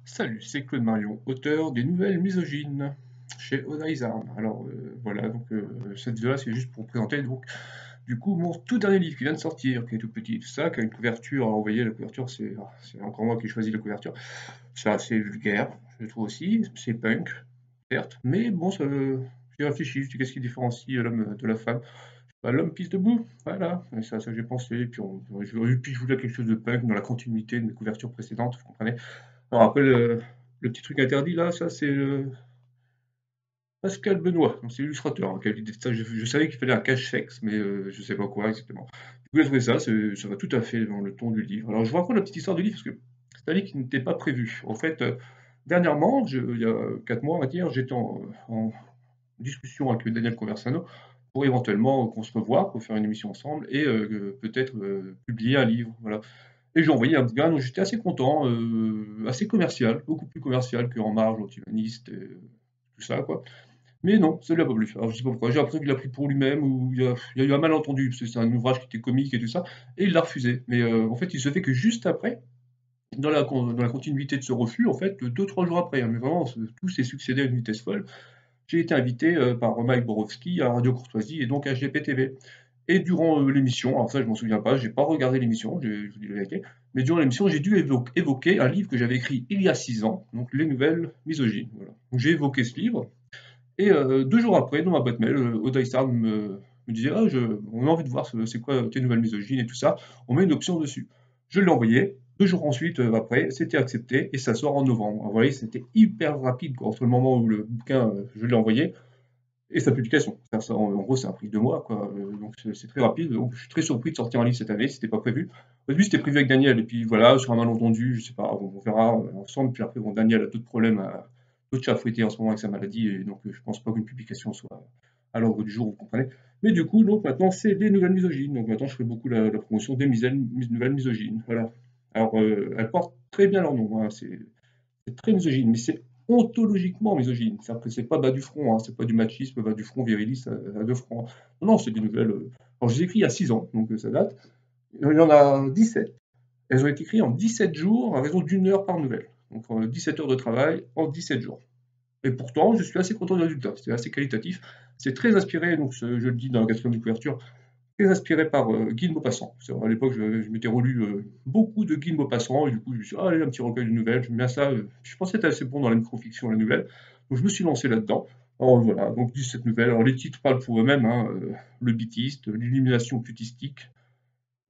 Salut, c'est Claude Marion, auteur des Nouvelles Misogynes chez Oda Isarn. Alors voilà, donc cette vidéo-là, c'est juste pour présenter donc du coup mon tout dernier livre qui vient de sortir, qui est tout petit, tout ça, qui a une couverture. Alors vous voyez, la couverture, c'est encore moi qui ai choisi la couverture. C'est assez vulgaire, je trouve aussi. C'est punk, certes, mais bon, j'ai réfléchi, je dis qu'est-ce qui différencie l'homme de la femme? Bah, l'homme pisse debout, voilà, et ça j'ai pensé, et puis, puis je voulais quelque chose de punk dans la continuité de mes couvertures précédentes, vous comprenez? Alors après, le petit truc interdit là, ça c'est Pascal Benoît, donc c'est l'illustrateur hein, qui a l'idée de ça. Je savais qu'il fallait un cache-sexe, mais je sais pas quoi exactement. Du coup, j'ai trouvé ça, ça va tout à fait dans le ton du livre. Alors je vous raconte la petite histoire du livre parce que c'est un livre qui n'était pas prévu. En fait, dernièrement, il y a 4 mois, on va dire, j'étais en discussion avec Daniel Conversano pour éventuellement qu'on se revoie, pour faire une émission ensemble et peut-être publier un livre. Voilà. Et j'ai envoyé un bouquin dont j'étais assez content, assez commercial, beaucoup plus commercial qu'En Marge, Antigoniste, et tout ça, quoi. Mais non, ça lui a pas plu. Alors je sais pas pourquoi, j'ai l'impression qu'il l'a pris pour lui-même ou il y a eu un malentendu, parce que c'est un ouvrage qui était comique et tout ça, et il l'a refusé. Mais en fait, il se fait que juste après, dans la continuité de ce refus, en fait, 2-3 jours après, hein, mais vraiment, tout s'est succédé à une vitesse folle, j'ai été invité par Mike Borowski à Radio Courtoisie et donc à GPTV. Et durant l'émission, alors ça je m'en souviens pas, j'ai pas regardé l'émission, je vous dis la vérité, mais durant l'émission j'ai dû évoquer un livre que j'avais écrit il y a 6 ans, donc Les Nouvelles Misogynes. Voilà. Donc j'ai évoqué ce livre, et 2 jours après, dans ma boîte mail, Odaïsar me disait «Ah, on a envie de voir c'est quoi tes nouvelles misogynes et tout ça, on met une option dessus». Je l'ai envoyé, 2 jours ensuite, après, c'était accepté et ça sort en novembre. Alors, vous voyez, c'était hyper rapide quoi, entre le moment où le bouquin, je l'ai envoyé et sa publication. En gros, ça a pris 2 mois, quoi. Donc c'est très rapide. Donc je suis très surpris de sortir un livre cette année, c'était pas prévu. Au début, c'était prévu avec Daniel, et puis voilà, sur un malentendu, je sais pas, on verra ensemble. Puis après, bon, Daniel a d'autres problèmes, d'autres chats à fouetter en ce moment avec sa maladie, et donc je pense pas qu'une publication soit à l'ordre du jour, vous comprenez. Mais du coup, donc maintenant, c'est des nouvelles misogynes. Donc maintenant, je fais beaucoup la promotion des nouvelles misogynes. Voilà. Alors, elles portent très bien leur nom, hein, c'est très misogyne, mais c'est ontologiquement misogyne. C'est-à-dire que c'est pas bas du front, hein, c'est pas du machisme, bas du front, viriliste à 2 francs. Non, non, c'est des nouvelles. Alors, je les ai écrites il y a 6 ans, donc ça date. Il y en a 17. Elles ont été écrites en 17 jours, à raison d'1 heure par nouvelle. Donc 17 heures de travail en 17 jours. Et pourtant, je suis assez content du résultat. C'est assez qualitatif. C'est très inspiré, donc je le dis dans la quatrième de couverture, très inspiré par Guy de Maupassant. À l'époque, je m'étais relu beaucoup de Guy de Maupassant, et du coup, je me suis dit, ah, allez, un petit recueil de nouvelles, j'aime bien ça. Je pensais être assez bon dans la microfiction et la nouvelle, donc je me suis lancé là-dedans. Alors voilà, donc 17 nouvelles. Alors les titres parlent pour eux-mêmes, hein, Le Bitiste, L'illumination putistique,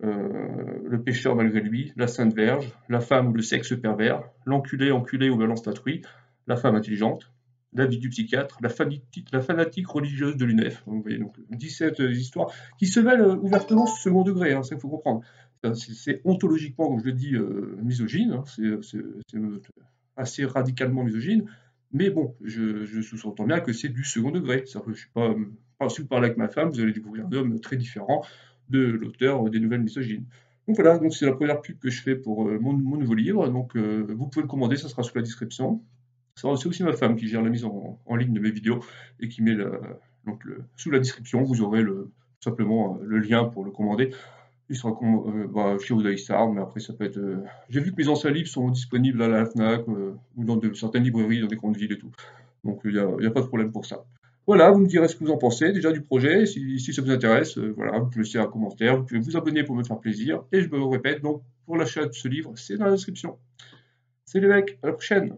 Le pêcheur malgré lui, La Sainte Vierge, La femme ou le sexe pervers, L'enculé enculé ou balance tatouée, La femme intelligente, La vie du psychiatre, La fanatique religieuse de l'UNEF. Vous voyez, donc 17 histoires qui se veulent ouvertement second degré, hein, ça il faut comprendre. C'est ontologiquement, comme je le dis, misogyne, hein, c'est assez radicalement misogyne, mais bon, je sous-entends bien que c'est du second degré. C'est-à-dire que je suis pas si vous parlez avec ma femme, vous allez découvrir d'hommes très différents de l'auteur des Nouvelles Misogynes. Donc voilà, donc c'est la première pub que je fais pour mon nouveau livre. Donc vous pouvez le commander, ça sera sous la description. C'est aussi ma femme qui gère la mise en ligne de mes vidéos et qui met sous la description, vous aurez tout simplement le lien pour le commander. Il sera chez Odaïstar, mais après ça peut être. J'ai vu que mes anciens livres sont disponibles à la Fnac ou dans certaines librairies dans des grandes villes et tout. Donc il y a pas de problème pour ça. Voilà, vous me direz ce que vous en pensez déjà du projet. Si ça vous intéresse, voilà, vous pouvez laisser un commentaire, vous pouvez vous abonner pour me faire plaisir. Et je me répète, donc pour l'achat de ce livre, c'est dans la description. C'est les mecs, à la prochaine!